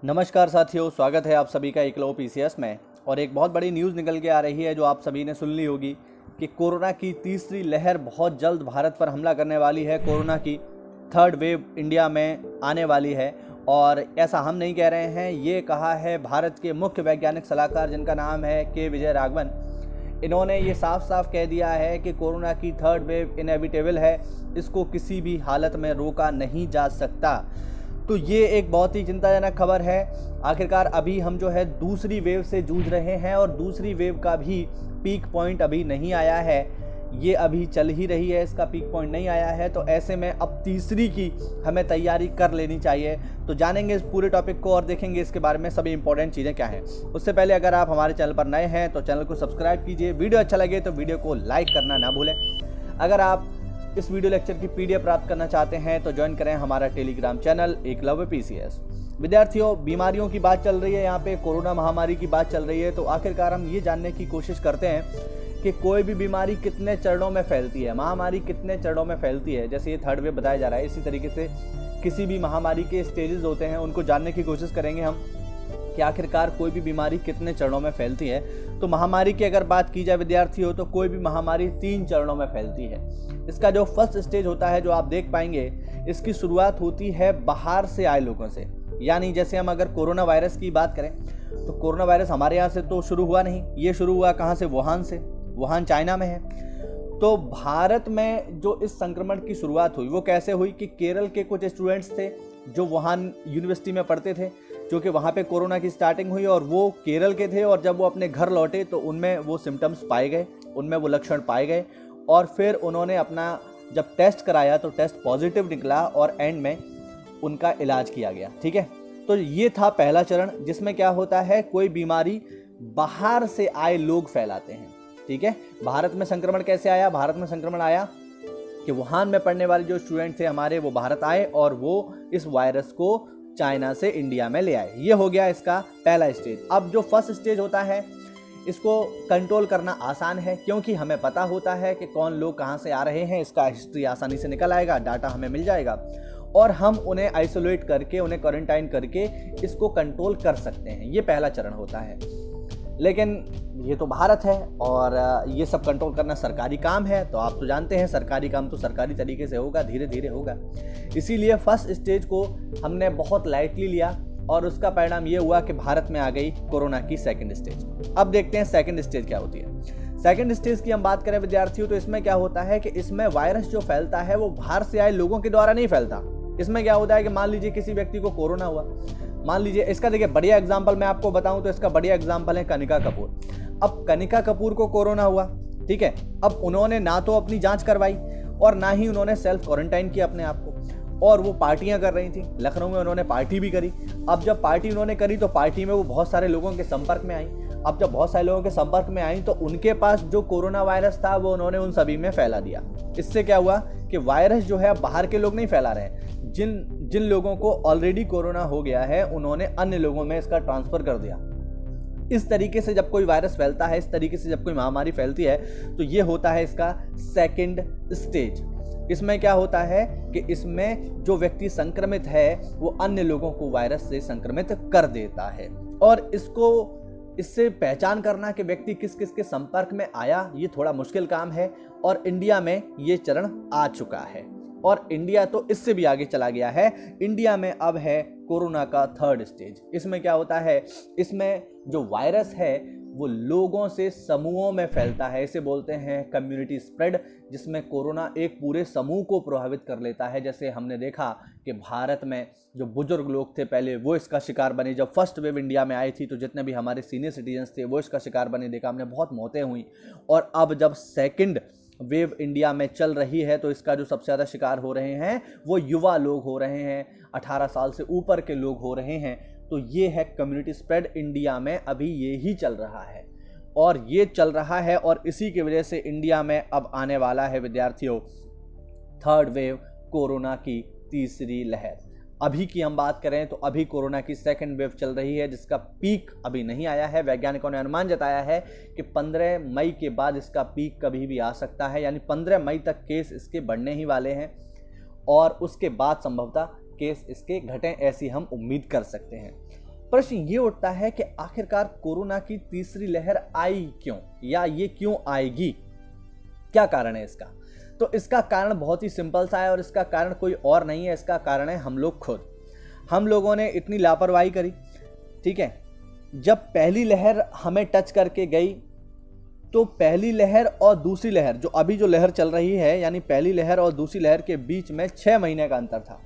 नमस्कार साथियों, स्वागत है आप सभी का एकलव्य पीसीएस में। और एक बहुत बड़ी न्यूज़ निकल के आ रही है जो आप सभी ने सुन ली होगी कि कोरोना की तीसरी लहर बहुत जल्द भारत पर हमला करने वाली है। कोरोना की थर्ड वेव इंडिया में आने वाली है और ऐसा हम नहीं कह रहे हैं, ये कहा है भारत के मुख्य वैज्ञानिक सलाहकार जिनका नाम है के विजय राघवन। इन्होंने ये साफ साफ कह दिया है कि कोरोना की थर्ड वेव इनएविटेबल है, इसको किसी भी हालत में रोका नहीं जा सकता। तो ये एक बहुत ही चिंताजनक खबर है। आखिरकार अभी हम जो है दूसरी वेव से जूझ रहे हैं और दूसरी वेव का भी पीक पॉइंट अभी नहीं आया है, ये अभी चल ही रही है, इसका पीक पॉइंट नहीं आया है। तो ऐसे में अब तीसरी की हमें तैयारी कर लेनी चाहिए। तो जानेंगे इस पूरे टॉपिक को और देखेंगे इसके बारे में सभी इंपॉर्टेंट चीज़ें क्या हैं। उससे पहले अगर आप हमारे चैनल पर नए हैं तो चैनल को सब्सक्राइब कीजिए, वीडियो अच्छा लगे तो वीडियो को लाइक करना ना भूलें। अगर आप इस वीडियो लेक्चर की पीडीएफ प्राप्त करना चाहते हैं तो ज्वाइन करें हमारा टेलीग्राम चैनल एकलव्य पीसीएस। विद्यार्थियों, बीमारियों की बात चल रही है, यहाँ पे कोरोना महामारी की बात चल रही है। तो आखिरकार हम ये जानने की कोशिश करते हैं कि कोई भी बीमारी कितने चरणों में फैलती है, महामारी कितने चरणों में फैलती है। जैसे ये थर्ड वेव बताया जा रहा है, इसी तरीके से किसी भी महामारी के स्टेजेस होते हैं, उनको जानने की कोशिश करेंगे हम कि आखिरकार कोई भी बीमारी कितने चरणों में फैलती है। तो महामारी की अगर बात की जाए विद्यार्थियों, तो कोई भी महामारी 3 चरणों में फैलती है। इसका जो फर्स्ट स्टेज होता है, जो आप देख पाएंगे, इसकी शुरुआत होती है बाहर से आए लोगों से। यानी जैसे हम अगर कोरोना वायरस की बात करें तो कोरोना वायरस हमारे यहाँ से तो शुरू हुआ नहीं, ये शुरू हुआ कहाँ से? वुहान से। वुहान चाइना में है। तो भारत में जो इस संक्रमण की शुरुआत हुई वो कैसे हुई कि केरल के कुछ स्टूडेंट्स थे जो वुहान यूनिवर्सिटी में पढ़ते थे, जो कि वहाँ पे कोरोना की स्टार्टिंग हुई और वो केरल के थे। और जब वो अपने घर लौटे तो उनमें वो सिम्टम्स पाए गए, उनमें वो लक्षण पाए गए। और फिर उन्होंने अपना जब टेस्ट कराया तो टेस्ट पॉजिटिव निकला और एंड में उनका इलाज किया गया। ठीक है, तो ये था पहला चरण, जिसमें क्या होता है, कोई बीमारी बाहर से आए लोग फैलाते हैं। ठीक है, भारत में संक्रमण कैसे आया? भारत में संक्रमण आया कि वुहान में पढ़ने वाले जो स्टूडेंट थे हमारे, वो भारत आए और वो इस वायरस को चाइना से इंडिया में ले आए। ये हो गया इसका पहला स्टेज। अब जो फर्स्ट स्टेज होता है, इसको कंट्रोल करना आसान है, क्योंकि हमें पता होता है कि कौन लोग कहाँ से आ रहे हैं। इसका हिस्ट्री आसानी से निकल आएगा, डाटा हमें मिल जाएगा और हम उन्हें आइसोलेट करके, उन्हें क्वारंटाइन करके इसको कंट्रोल कर सकते हैं। ये पहला चरण होता है। लेकिन ये तो भारत है और ये सब कंट्रोल करना सरकारी काम है। तो आप तो जानते हैं सरकारी काम तो सरकारी तरीके से होगा, धीरे धीरे होगा। इसीलिए फर्स्ट स्टेज को हमने बहुत लाइटली लिया और उसका परिणाम ये हुआ कि भारत में आ गई कोरोना की सेकंड स्टेज। अब देखते हैं सेकंड स्टेज क्या होती है। सेकंड स्टेज की हम बात करें विद्यार्थियों, तो इसमें क्या होता है कि इसमें वायरस जो फैलता है वो बाहर से आए लोगों के द्वारा नहीं फैलता। इसमें क्या होता है कि मान लीजिए किसी व्यक्ति को कोरोना हुआ, मान लीजिए, इसका देखिए बढ़िया एग्जाम्पल मैं आपको बताऊं तो इसका बढ़िया एग्जाम्पल है कनिका कपूर। अब कनिका कपूर को कोरोना हुआ, ठीक है। अब उन्होंने ना तो अपनी जांच करवाई और ना ही उन्होंने सेल्फ क्वारंटाइन किया अपने आप को, और वो पार्टियां कर रही थी। लखनऊ में उन्होंने पार्टी भी करी। अब जब पार्टी उन्होंने करी तो पार्टी में वो बहुत सारे लोगों के संपर्क में आई। अब जब बहुत सारे लोगों के संपर्क में आई तो उनके पास जो कोरोना वायरस था वो उन्होंने उन सभी में फैला दिया। इससे क्या हुआ कि वायरस जो है बाहर के लोग नहीं फैला रहे हैं, जिन लोगों को ऑलरेडी कोरोना हो गया है उन्होंने अन्य लोगों में इसका ट्रांसफर कर दिया। इस तरीके से जब कोई वायरस फैलता है, इस तरीके से जब कोई महामारी फैलती है, तो ये होता है इसका सेकंड स्टेज। इसमें क्या होता है कि इसमें जो व्यक्ति संक्रमित है वो अन्य लोगों को वायरस से संक्रमित कर देता है। और इससे पहचान करना कि व्यक्ति किस किस के संपर्क में आया, ये थोड़ा मुश्किल काम है। और इंडिया में ये चरण आ चुका है और इंडिया तो इससे भी आगे चला गया है। इंडिया में अब है कोरोना का थर्ड स्टेज। इसमें क्या होता है, इसमें जो वायरस है वो लोगों से समूहों में फैलता है। इसे बोलते हैं कम्युनिटी स्प्रेड, जिसमें कोरोना एक पूरे समूह को प्रभावित कर लेता है। जैसे हमने देखा कि भारत में जो बुजुर्ग लोग थे पहले वो इसका शिकार बने। जब फर्स्ट वेव इंडिया में आई थी तो जितने भी हमारे सीनियर सिटीजन्स थे वो इसका शिकार बने, देखा हमने, बहुत मौतें हुई। और अब जब सेकंड वेव इंडिया में चल रही है तो इसका जो सबसे ज़्यादा शिकार हो रहे हैं वो युवा लोग हो रहे हैं, 18 साल से ऊपर के लोग हो रहे हैं। तो ये है कम्युनिटी स्प्रेड। इंडिया में अभी ये ही चल रहा है और ये चल रहा है और इसी की वजह से इंडिया में अब आने वाला है विद्यार्थियों थर्ड वेव, कोरोना की तीसरी लहर। अभी की हम बात करें तो अभी कोरोना की सेकंड वेव चल रही है, जिसका पीक अभी नहीं आया है। वैज्ञानिकों ने अनुमान जताया है कि 15 मई के बाद इसका पीक कभी भी आ सकता है, यानी 15 मई तक केस इसके बढ़ने ही वाले हैं और उसके बाद संभवतः केस इसके घटें, ऐसी हम उम्मीद कर सकते हैं। प्रश्न ये उठता है कि आखिरकार कोरोना की तीसरी लहर आई क्यों, या ये क्यों आएगी, क्या कारण है इसका? तो इसका कारण बहुत ही सिंपल सा है और इसका कारण कोई और नहीं है, इसका कारण है हम लोग खुद। हम लोगों ने इतनी लापरवाही करी, ठीक है। जब पहली लहर हमें टच करके गई तो पहली लहर और दूसरी लहर, जो अभी जो लहर चल रही है, यानी पहली लहर और दूसरी लहर के बीच में 6 महीने का अंतर था।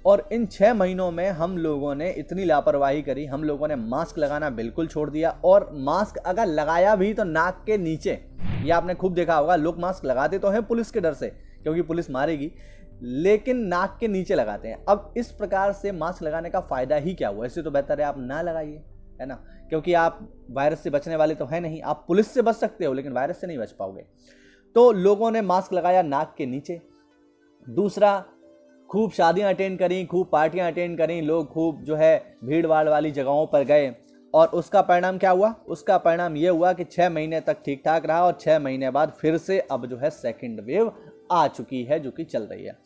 और इन 6 महीनों में हम लोगों ने इतनी लापरवाही करी, हम लोगों ने मास्क लगाना बिल्कुल छोड़ दिया। और मास्क अगर लगाया भी तो नाक के नीचे, ये आपने खूब देखा होगा, लोग मास्क लगाते तो हैं पुलिस के डर से, क्योंकि पुलिस मारेगी, लेकिन नाक के नीचे लगाते हैं। अब इस प्रकार से मास्क लगाने का फायदा ही क्या हुआ? इससे तो बेहतर है आप ना लगाइए, है ना, क्योंकि आप वायरस से बचने वाले तो है नहीं। आप पुलिस से बच सकते हो लेकिन वायरस से नहीं बच पाओगे। तो लोगों ने मास्क लगाया नाक के नीचे। दूसरा, खूब शादियां अटेंड करी, खूब पार्टियां अटेंड करी, लोग खूब जो है भीड़ भाड़ वाली जगहों पर गए, और उसका परिणाम क्या हुआ? उसका परिणाम ये हुआ कि 6 महीने तक ठीक ठाक रहा, और 6 महीने बाद फिर से अब जो है सेकंड वेव आ चुकी है, जो कि चल रही है।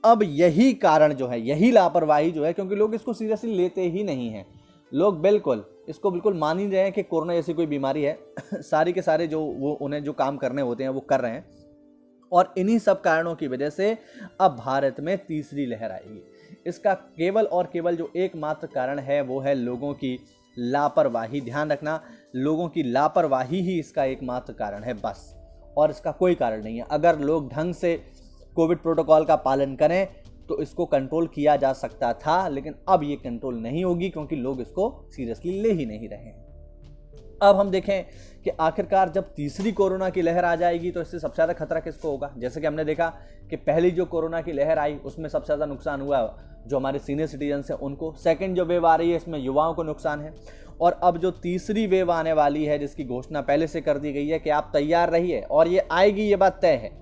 अब यही कारण जो है, यही लापरवाही जो है, क्योंकि लोग इसको सीरियसली लेते ही नहीं हैं। लोग इसको बिल्कुल मान ही रहे हैं कि कोरोना जैसी कोई बीमारी है। सारी के सारे जो वो उन्हें जो काम करने होते हैं वो कर रहे हैं, और इन्हीं सब कारणों की वजह से अब भारत में तीसरी लहर आएगी। इसका केवल और केवल जो एकमात्र कारण है वो है लोगों की लापरवाही। ध्यान रखना, लोगों की लापरवाही ही इसका एकमात्र कारण है, बस, और इसका कोई कारण नहीं है। अगर लोग ढंग से कोविड प्रोटोकॉल का पालन करें तो इसको कंट्रोल किया जा सकता था, लेकिन अब ये कंट्रोल नहीं होगी, क्योंकि लोग इसको सीरियसली ले ही नहीं रहे हैं। अब हम देखें कि आखिरकार जब तीसरी कोरोना की लहर आ जाएगी तो इससे सबसे ज़्यादा खतरा किसको होगा? जैसे कि हमने देखा कि पहली जो कोरोना की लहर आई उसमें सबसे ज़्यादा नुकसान हुआ जो हमारे सीनियर सिटीजन्स हैं उनको। सेकंड जो वेव आ रही है इसमें युवाओं को नुकसान है। और अब जो तीसरी वेव आने वाली है, जिसकी घोषणा पहले से कर दी गई है कि आप तैयार रहिए, और ये आएगी, ये बात तय है,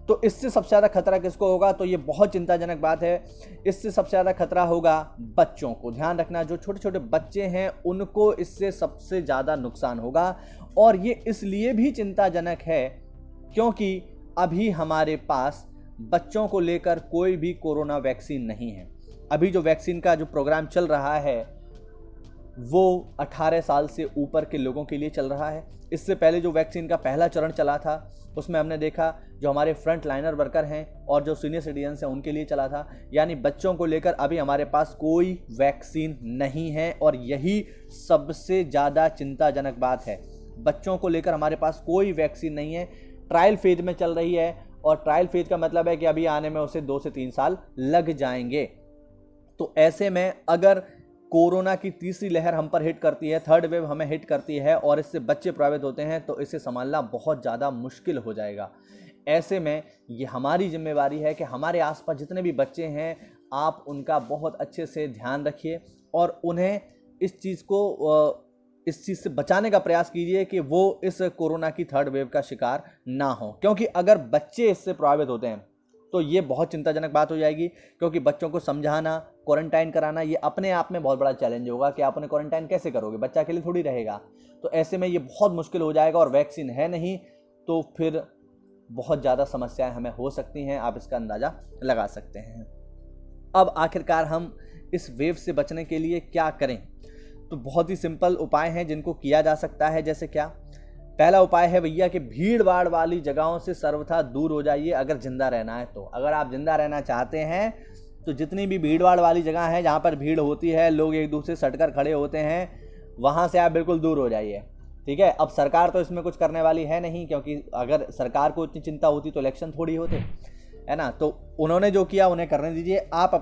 तो इससे सबसे ज़्यादा खतरा किसको होगा? तो ये बहुत चिंताजनक बात है। इससे सबसे ज़्यादा खतरा होगा बच्चों को। ध्यान रखना, जो छोटे छोटे बच्चे हैं उनको इससे सबसे ज़्यादा नुकसान होगा। और ये इसलिए भी चिंताजनक है क्योंकि अभी हमारे पास बच्चों को लेकर कोई भी कोरोना वैक्सीन नहीं है। अभी जो वैक्सीन का जो प्रोग्राम चल रहा है वो 18 साल से ऊपर के लोगों के लिए चल रहा है। इससे पहले जो वैक्सीन का पहला चरण चला था उसमें हमने देखा जो हमारे फ्रंट लाइनर वर्कर हैं और जो सीनियर सिटीजन्स हैं उनके लिए चला था। यानी बच्चों को लेकर अभी हमारे पास कोई वैक्सीन नहीं है, और यही सबसे ज़्यादा चिंताजनक बात है। बच्चों को लेकर हमारे पास कोई वैक्सीन नहीं है, ट्रायल फेज में चल रही है, और ट्रायल फेज का मतलब है कि अभी आने में उसे 2 से 3 साल लग जाएंगे। तो ऐसे में अगर कोरोना की तीसरी लहर हम पर हिट करती है, थर्ड वेव हमें हिट करती है और इससे बच्चे प्रभावित होते हैं, तो इसे संभालना बहुत ज़्यादा मुश्किल हो जाएगा। ऐसे में ये हमारी जिम्मेवारी है कि हमारे आसपास जितने भी बच्चे हैं आप उनका बहुत अच्छे से ध्यान रखिए और उन्हें इस चीज़ से बचाने का प्रयास कीजिए कि वो इस कोरोना की थर्ड वेव का शिकार ना हो। क्योंकि अगर बच्चे इससे प्रभावित होते हैं तो ये बहुत चिंताजनक बात हो जाएगी, क्योंकि बच्चों को समझाना, क्वारंटाइन कराना, ये अपने आप में बहुत बड़ा चैलेंज होगा कि आप उन्हें क्वारंटाइन कैसे करोगे, बच्चा अकेले थोड़ी रहेगा। तो ऐसे में ये बहुत मुश्किल हो जाएगा, और वैक्सीन है नहीं तो फिर बहुत ज़्यादा समस्याएं हमें हो सकती हैं, आप इसका अंदाज़ा लगा सकते हैं। अब आखिरकार हम इस वेव से बचने के लिए क्या करें? तो बहुत ही सिंपल उपाय हैं जिनको किया जा सकता है। जैसे क्या? पहला उपाय है भैया कि भीड़ भाड़ वाली जगहों से सर्वथा दूर हो जाइए अगर जिंदा रहना है तो। अगर आप जिंदा रहना चाहते हैं तो जितनी भी भीड़ भाड़ वाली जगह है जहाँ पर भीड़ होती है, लोग एक दूसरे से सटकर खड़े होते हैं, वहाँ से आप बिल्कुल दूर हो जाइए, ठीक है। अब सरकार तो इसमें कुछ करने वाली है नहीं, क्योंकि अगर सरकार को इतनी चिंता होती तो इलेक्शन थोड़ी होते, है ना। तो उन्होंने जो किया उन्हें करने दीजिए, आप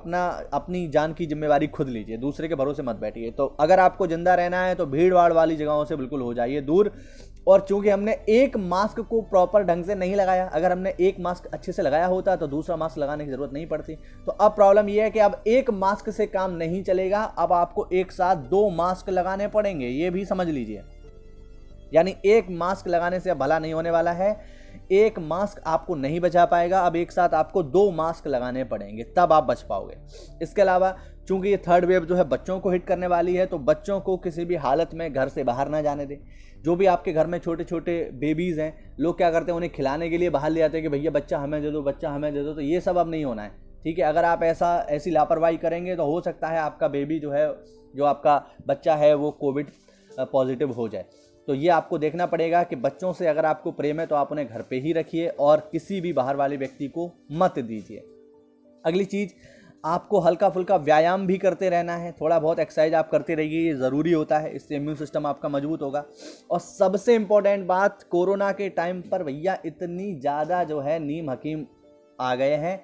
अपनी जान की जिम्मेवारी खुद लीजिए, दूसरे के भरोसे मत बैठिए। तो अगर आपको जिंदा रहना है तो भीड़ भाड़ वाली जगहों से बिल्कुल हो जाइए दूर। और चूंकि हमने एक मास्क को प्रॉपर ढंग से नहीं लगाया, अगर हमने एक मास्क अच्छे से लगाया होता तो दूसरा मास्क लगाने की जरूरत नहीं पड़ती। तो अब प्रॉब्लम यह है कि अब एक मास्क से काम नहीं चलेगा, अब आपको एक साथ 2 मास्क लगाने पड़ेंगे, ये भी समझ लीजिए। यानी एक मास्क लगाने से अब भला नहीं होने वाला है, एक मास्क आपको नहीं बचा पाएगा, अब एक साथ आपको 2 मास्क लगाने पड़ेंगे, तब आप बच पाओगे। इसके अलावा चूंकि ये थर्ड वेव जो है बच्चों को हिट करने वाली है, तो बच्चों को किसी भी हालत में घर से बाहर ना जाने दें। जो भी आपके घर में छोटे छोटे बेबीज़ हैं, लोग क्या करते हैं, उन्हें खिलाने के लिए बाहर ले जाते हैं कि भैया बच्चा हमें दे दो, बच्चा हमें दे दो। तो ये सब अब नहीं होना है, ठीक है। अगर आप ऐसी लापरवाही करेंगे तो हो सकता है आपका बेबी जो है, जो आपका बच्चा है, वो कोविड पॉजिटिव हो जाए। तो ये आपको देखना पड़ेगा कि बच्चों से अगर आपको प्रेम है तो आप उन्हें घर पे ही रखिए और किसी भी बाहर वाले व्यक्ति को मत दीजिए। अगली चीज़, आपको हल्का फुल्का व्यायाम भी करते रहना है, थोड़ा बहुत एक्सरसाइज आप करते रहिए, ये ज़रूरी होता है, इससे इम्यून सिस्टम आपका मजबूत होगा। और सबसे इम्पोर्टेंट बात, कोरोना के टाइम पर भैया इतनी ज़्यादा जो है नीम हकीम आ गए हैं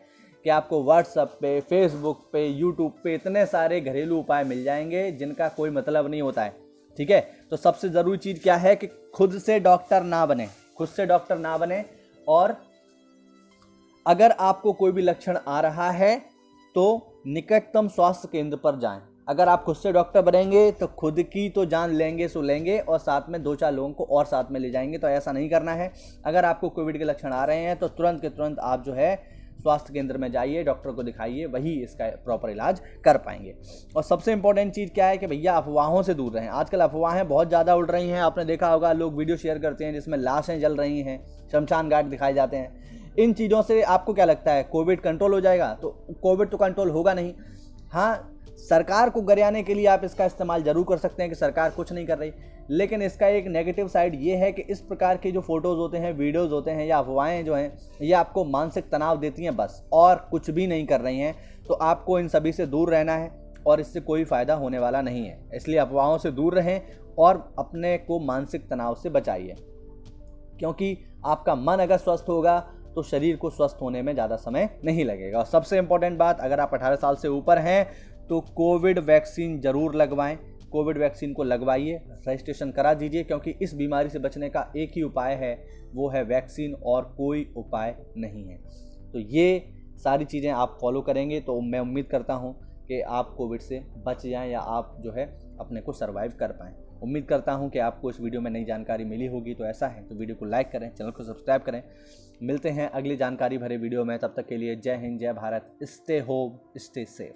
कि आपको व्हाट्सएप पे, फेसबुक पे, यूट्यूब पे इतने सारे घरेलू उपाय मिल जाएंगे जिनका कोई मतलब नहीं होता है। ठीक है, तो सबसे ज़रूरी चीज़ क्या है कि खुद से डॉक्टर ना बने, खुद से डॉक्टर ना बने। और अगर आपको कोई भी लक्षण आ रहा है तो निकटतम स्वास्थ्य केंद्र पर जाएं। अगर आप खुद से डॉक्टर बनेंगे तो खुद की तो जान लेंगे सो लेंगे और साथ में 2-4 लोगों को और साथ में ले जाएंगे, तो ऐसा नहीं करना है। अगर आपको कोविड के लक्षण आ रहे हैं तो तुरंत के तुरंत आप जो है स्वास्थ्य केंद्र में जाइए, डॉक्टर को दिखाइए, वही इसका प्रॉपर इलाज कर पाएंगे। और सबसे इंपॉर्टेंट चीज़ क्या है कि भैया अफवाहों से दूर रहें। आजकल अफवाहें बहुत ज़्यादा उड़ रही हैं, आपने देखा होगा लोग वीडियो शेयर करते हैं जिसमें लाशें जल रही हैं, शमशान घाट दिखाए जाते हैं। इन चीज़ों से आपको क्या लगता है कोविड कंट्रोल हो जाएगा? तो कोविड तो कंट्रोल होगा नहीं। हाँ, सरकार को गरियाने के लिए आप इसका इस्तेमाल जरूर कर सकते हैं कि सरकार कुछ नहीं कर रही, लेकिन इसका एक नेगेटिव साइड ये है कि इस प्रकार के जो फोटोज़ होते हैं, वीडियोज़ होते हैं या अफवाहें जो हैं, ये आपको मानसिक तनाव देती हैं बस, और कुछ भी नहीं कर रही हैं। तो आपको इन सभी से दूर रहना है और इससे कोई फ़ायदा होने वाला नहीं है। इसलिए अफवाहों से दूर रहें और अपने को मानसिक तनाव से बचाइए, क्योंकि आपका मन अगर स्वस्थ होगा तो शरीर को स्वस्थ होने में ज़्यादा समय नहीं लगेगा। और सबसे इम्पोर्टेंट बात, अगर आप 18 साल से ऊपर हैं तो कोविड वैक्सीन ज़रूर लगवाएं। कोविड वैक्सीन को लगवाइए, रजिस्ट्रेशन करा दीजिए, क्योंकि इस बीमारी से बचने का एक ही उपाय है, वो है वैक्सीन, और कोई उपाय नहीं है। तो ये सारी चीज़ें आप फॉलो करेंगे तो मैं उम्मीद करता हूँ कि आप कोविड से बच जाएं या आप जो है अपने को सर्वाइव कर पाएँ। उम्मीद करता हूं कि आपको इस वीडियो में नई जानकारी मिली होगी। तो ऐसा है तो वीडियो को लाइक करें, चैनल को सब्सक्राइब करें। मिलते हैं अगली जानकारी भरे वीडियो में, तब तक के लिए जय हिंद, जय Bharat, stay home, stay safe.